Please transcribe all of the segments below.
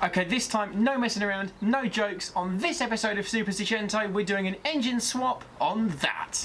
Okay, this time, no messing around, no jokes. On this episode of Super Seicento, we're doing an engine swap on that.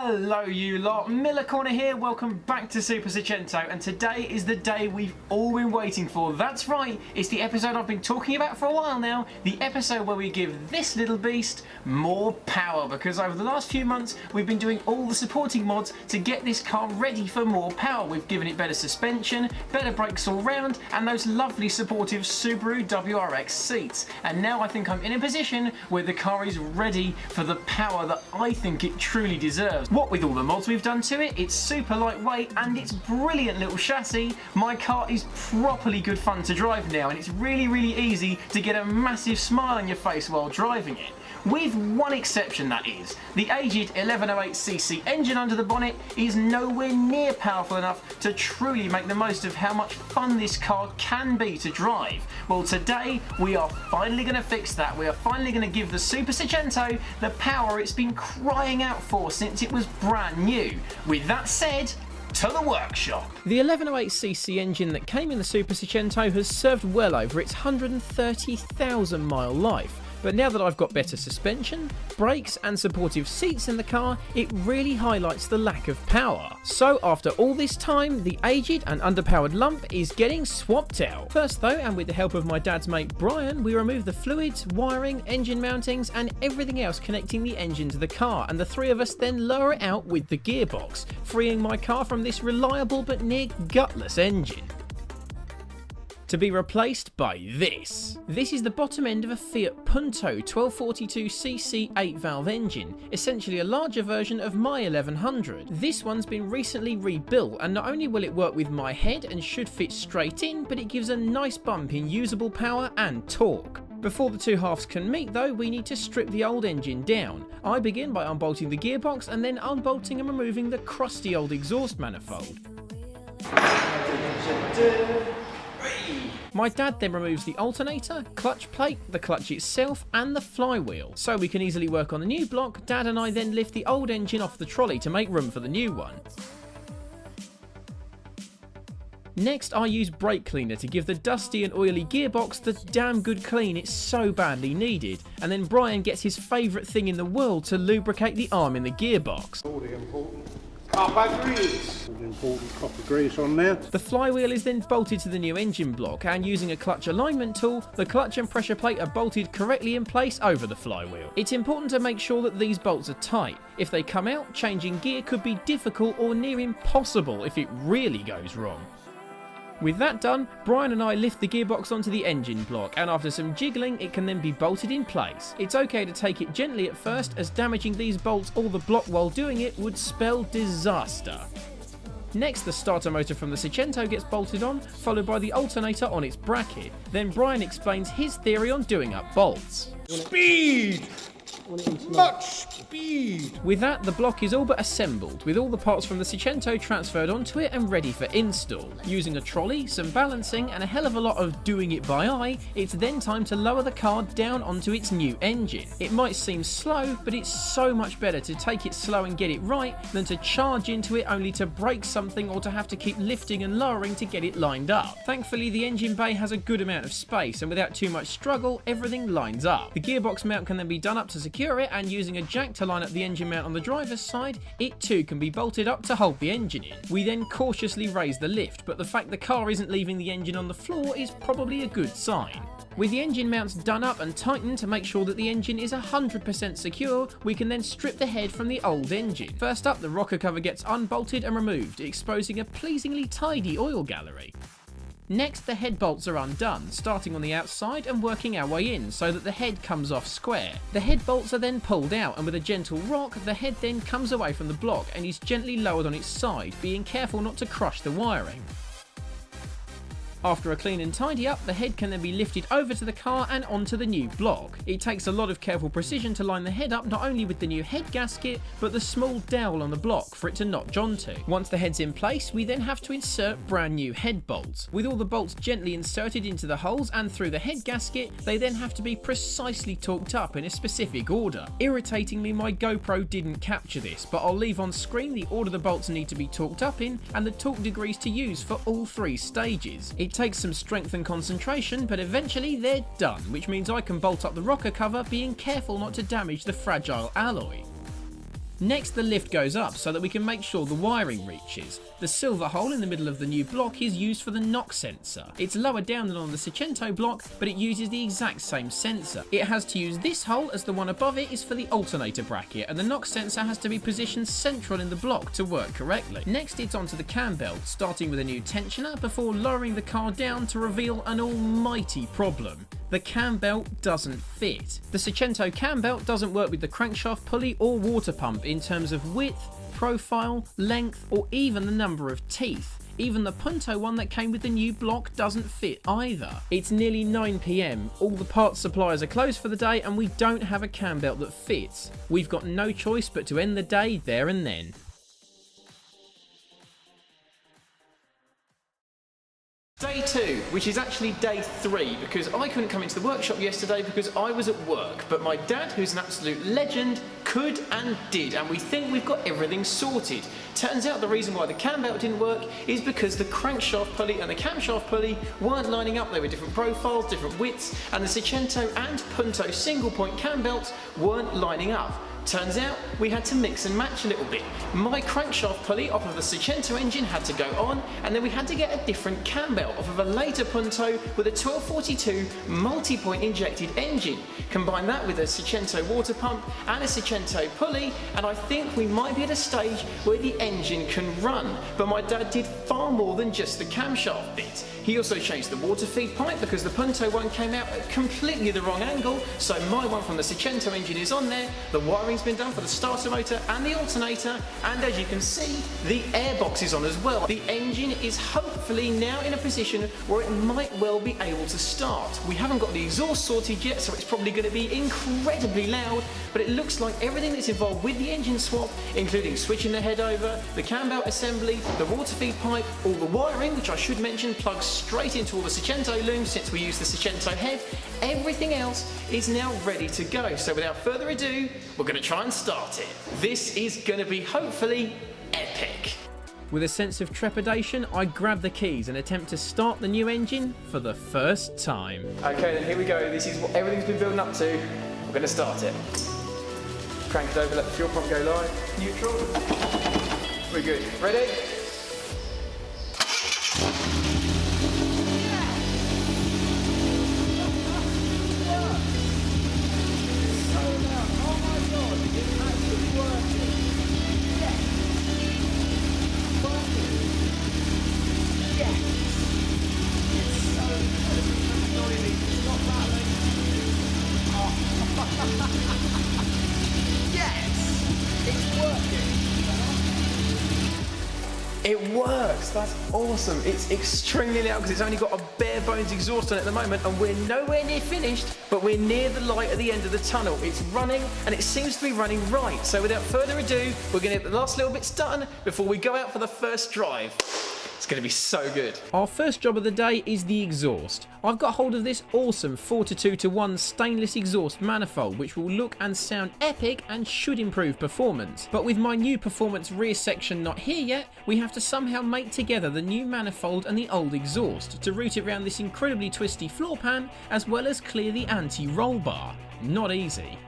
Hello you lot, Miller Corner here, welcome back to Super Seicento, and today is the day we've all been waiting for. That's right, it's the episode I've been talking about for a while now, the episode where we give this little beast more power, because over the last few months we've been doing all the supporting mods to get this car ready for more power. We've given it better suspension, better brakes all round, and those lovely supportive Subaru WRX seats. And now I think I'm in a position where the car is ready for the power that I think it truly deserves. What with all the mods we've done to it, it's super lightweight and it's brilliant little chassis. My car is properly good fun to drive now, and it's really easy to get a massive smile on your face while driving it. With one exception, that is. The aged 1108cc engine under the bonnet is nowhere near powerful enough to truly make the most of how much fun this car can be to drive. Well, today we are finally going to fix that. We are finally going to give the Super Seicento the power it's been crying out for since it was brand new. With that said, to the workshop. The 1108cc engine that came in the Super Seicento has served well over its 130,000 mile life. But now that I've got better suspension, brakes and supportive seats in the car, it really highlights the lack of power. So after all this time, the aged and underpowered lump is getting swapped out. First though, and with the help of my dad's mate Brian, we remove the fluids, wiring, engine mountings and everything else connecting the engine to the car, and the three of us then lower it out with the gearbox, freeing my car from this reliable but near gutless engine, to be replaced by this. This is the bottom end of a Fiat Punto 1242cc 8-valve engine, essentially a larger version of my 1100. This one's been recently rebuilt, and not only will it work with my head and should fit straight in, but it gives a nice bump in usable power and torque. Before the two halves can meet though, we need to strip the old engine down. I begin by unbolting the gearbox and then unbolting and removing the crusty old exhaust manifold. My dad then removes the alternator, clutch plate, the clutch itself and the flywheel. So we can easily work on the new block, Dad and I then lift the old engine off the trolley to make room for the new one. Next I use brake cleaner to give the dusty and oily gearbox the damn good clean it so badly needed, and then Brian gets his favourite thing in the world to lubricate the arm in the gearbox. All the important copper grease. All the important copper grease on there. The flywheel is then bolted to the new engine block, and using a clutch alignment tool, the clutch and pressure plate are bolted correctly in place over the flywheel. It's important to make sure that these bolts are tight. If they come out, changing gear could be difficult or near impossible if it really goes wrong. With that done, Brian and I lift the gearbox onto the engine block, and after some jiggling it can then be bolted in place. It's okay to take it gently at first, as damaging these bolts or the block while doing it would spell disaster. Next, the starter motor from the Seicento gets bolted on, followed by the alternator on its bracket. Then Brian explains his theory on doing up bolts. Speed! Much speed! With that, the block is all but assembled, with all the parts from the Seicento transferred onto it and ready for install. Using a trolley, some balancing and a hell of a lot of doing it by eye, it's then time to lower the car down onto its new engine. It might seem slow, but it's so much better to take it slow and get it right than to charge into it only to break something or to have to keep lifting and lowering to get it lined up. Thankfully the engine bay has a good amount of space, and without too much struggle everything lines up. The gearbox mount can then be done up to secure it, and using a jack to line up the engine mount on the driver's side, it too can be bolted up to hold the engine in. We then cautiously raise the lift, but the fact the car isn't leaving the engine on the floor is probably a good sign. With the engine mounts done up and tightened to make sure that the engine is 100% secure, we can then strip the head from the old engine. First up, the rocker cover gets unbolted and removed, exposing a pleasingly tidy oil gallery. Next, the head bolts are undone, starting on the outside and working our way in so that the head comes off square. The head bolts are then pulled out, and with a gentle rock, the head then comes away from the block and is gently lowered on its side, being careful not to crush the wiring. After a clean and tidy up, the head can then be lifted over to the car and onto the new block. It takes a lot of careful precision to line the head up not only with the new head gasket, but the small dowel on the block for it to notch onto. Once the head's in place, we then have to insert brand new head bolts. With all the bolts gently inserted into the holes and through the head gasket, they then have to be precisely torqued up in a specific order. Irritatingly, my GoPro didn't capture this, but I'll leave on screen the order the bolts need to be torqued up in and the torque degrees to use for all 3 stages. It takes some strength and concentration, but eventually they're done, which means I can bolt up the rocker cover, being careful not to damage the fragile alloy. Next, the lift goes up so that we can make sure the wiring reaches. The silver hole in the middle of the new block is used for the knock sensor. It's lower down than on the Seicento block, but it uses the exact same sensor. It has to use this hole as the one above it is for the alternator bracket, and the knock sensor has to be positioned central in the block to work correctly. Next, it's onto the cam belt, starting with a new tensioner before lowering the car down to reveal an almighty problem. The cam belt doesn't fit. The Seicento cam belt doesn't work with the crankshaft pulley or water pump in terms of width, profile, length, or even the number of teeth. Even the Punto one that came with the new block doesn't fit either. It's nearly 9 PM, all the parts suppliers are closed for the day, and we don't have a cam belt that fits. We've got no choice but to end the day there and then. Day 2, which is actually day 3, because I couldn't come into the workshop yesterday because I was at work, but my dad, who's an absolute legend, could and did, and we think we've got everything sorted. Turns out the reason why the cam belt didn't work is because the crankshaft pulley and the camshaft pulley weren't lining up. They were different profiles, different widths, and the Seicento and Punto single point cam belts weren't lining up. Turns out we had to mix and match a little bit. My crankshaft pulley off of the Seicento engine had to go on, and then we had to get a different cam belt off of a later Punto with a 1242 multi-point injected engine. Combine that with a Seicento water pump and a Seicento pulley, and I think we might be at a stage where the engine can run. But my dad did far more than just the camshaft bit. He also changed the water feed pipe because the Punto one came out at completely the wrong angle, so my one from the Seicento engine is on there. The wiring's been done for the starter motor and the alternator, and as you can see, the airbox is on as well. The engine is hopefully now in a position where it might well be able to start. We haven't got the exhaust sorted yet, so it's probably going to be incredibly loud, but it looks like everything that's involved with the engine swap, including switching the head over, the cam belt assembly, the water feed pipe, all the wiring, which I should mention plugs straight into all the Seicento looms since we use the Seicento head, everything else is now ready to go. So without further ado, we're going to try and start it. This is going to be hopefully epic. With a sense of trepidation, I grab the keys and attempt to start the new engine for the first time. Okay, then here we go. This is what everything's been building up to. We're going to start it. Crank it over, let the fuel pump go live. Neutral. We're good. Ready? It works, that's awesome. It's extremely loud because it's only got a bare bones exhaust on it at the moment, and we're nowhere near finished, but we're near the light at the end of the tunnel. It's running, and it seems to be running right. So without further ado, we're gonna get the last little bits done before we go out for the first drive. It's going to be so good. Our first job of the day is the exhaust. I've got hold of this awesome 4:2:1 stainless exhaust manifold, which will look and sound epic and should improve performance. But with my new performance rear section not here yet, we have to somehow make together the new manifold and the old exhaust to route it around this incredibly twisty floor pan, as well as clear the anti-roll bar. Not easy.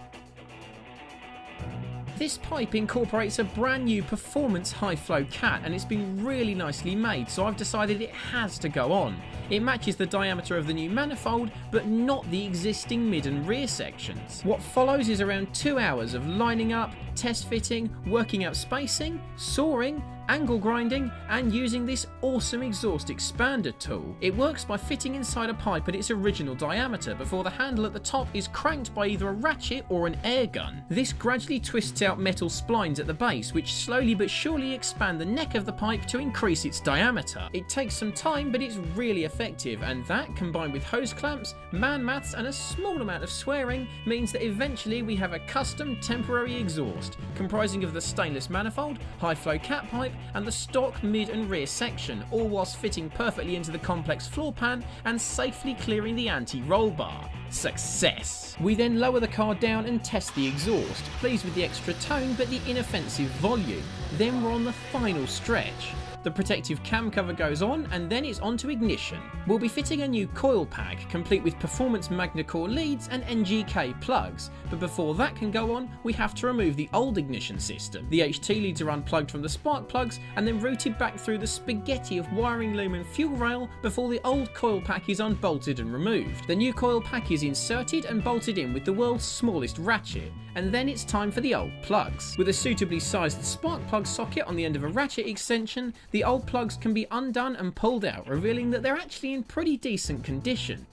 This pipe incorporates a brand new performance high flow cat, and it's been really nicely made, so I've decided it has to go on. It matches the diameter of the new manifold, but not the existing mid and rear sections. What follows is around 2 hours of lining up, test fitting, working out spacing, sawing, angle grinding, and using this awesome exhaust expander tool. It works by fitting inside a pipe at its original diameter before the handle at the top is cranked by either a ratchet or an air gun. This gradually twists out metal splines at the base, which slowly but surely expand the neck of the pipe to increase its diameter. It takes some time, but it's really effective, and that, combined with hose clamps, man maths, and a small amount of swearing, means that eventually we have a custom temporary exhaust comprising of the stainless manifold, high flow cat pipe, and the stock mid and rear section, all whilst fitting perfectly into the complex floor pan and safely clearing the anti-roll bar. Success! We then lower the car down and test the exhaust, pleased with the extra tone but the inoffensive volume. Then we're on the final stretch. The protective cam cover goes on, and then it's on to ignition. We'll be fitting a new coil pack, complete with performance MagnaCore leads and NGK plugs, but before that can go on, we have to remove the old ignition system. The HT leads are unplugged from the spark plugs and then routed back through the spaghetti of wiring loom and fuel rail before the old coil pack is unbolted and removed. The new coil pack is inserted and bolted in with the world's smallest ratchet, and then it's time for the old plugs. With a suitably sized spark plug socket on the end of a ratchet extension, the old plugs can be undone and pulled out, revealing that they're actually in pretty decent condition.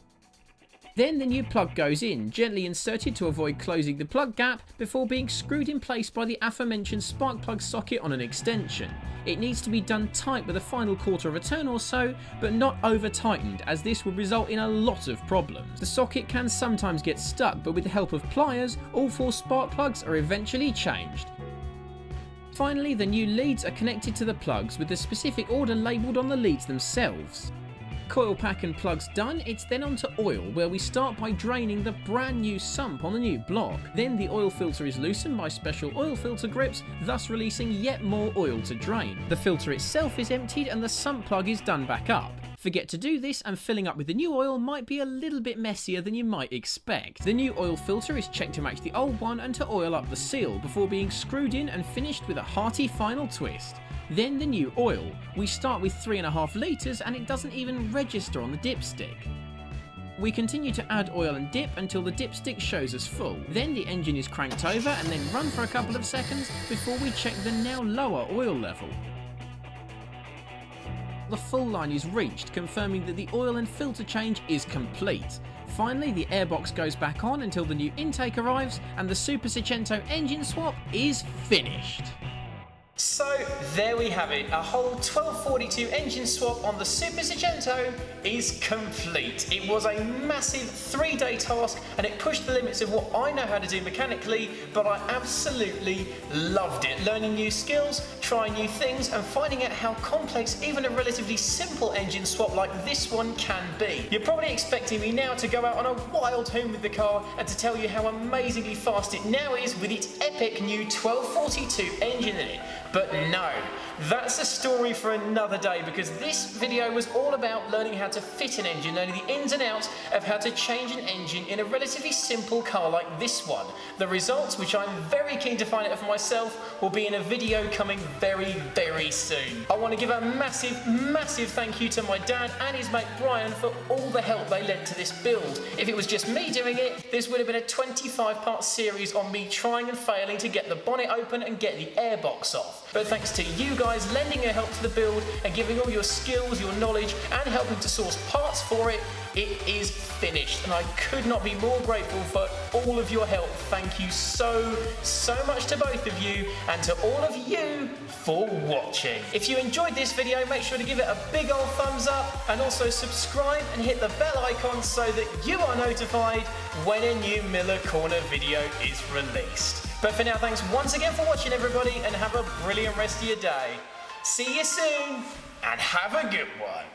Then the new plug goes in, gently inserted to avoid closing the plug gap before being screwed in place by the aforementioned spark plug socket on an extension. It needs to be done tight with a final quarter of a turn or so, but not over tightened, as this would result in a lot of problems. The socket can sometimes get stuck, but with the help of pliers, all 4 spark plugs are eventually changed. Finally, the new leads are connected to the plugs with the specific order labelled on the leads themselves. Coil pack and plugs done, it's then on to oil, where we start by draining the brand new sump on the new block. Then the oil filter is loosened by special oil filter grips, thus releasing yet more oil to drain. The filter itself is emptied and the sump plug is done back up. Forget to do this, and filling up with the new oil might be a little bit messier than you might expect. The new oil filter is checked to match the old one and to oil up the seal before being screwed in and finished with a hearty final twist. Then the new oil. We start with 3.5 litres and it doesn't even register on the dipstick. We continue to add oil and dip until the dipstick shows us full. Then the engine is cranked over and then run for a couple of seconds before we check the now lower oil level. The full line is reached, confirming that the oil and filter change is complete. Finally, the airbox goes back on until the new intake arrives and the Super Seicento engine swap is finished. So there we have it, a whole 1242 engine swap on the Super Seicento is complete. It was a massive 3-day task and it pushed the limits of what I know how to do mechanically, but I absolutely loved it. Learning new skills, trying new things, and finding out how complex even a relatively simple engine swap like this one can be. You're probably expecting me now to go out on a wild home with the car and to tell you how amazingly fast it now is with its epic new 1242 engine in it. But no, that's a story for another day, because this video was all about learning how to fit an engine, learning the ins and outs of how to change an engine in a relatively simple car like this one. The results, which I'm very keen to find out for myself, will be in a video coming very, very soon. I want to give a massive, massive thank you to my dad and his mate Brian for all the help they lent to this build. If it was just me doing it, this would have been a 25-part series on me trying and failing to get the bonnet open and get the airbox off. But thanks to you guys lending your help to the build and giving all your skills, your knowledge, and helping to source parts for it, it is finished. And I could not be more grateful for all of your help. Thank you so much to both of you, and to all of you for watching. If you enjoyed this video, make sure to give it a big old thumbs up, and also subscribe and hit the bell icon so that you are notified when a new Miller Corner video is released. But for now, thanks once again for watching, everybody, and have a brilliant rest of your day. See you soon, and have a good one.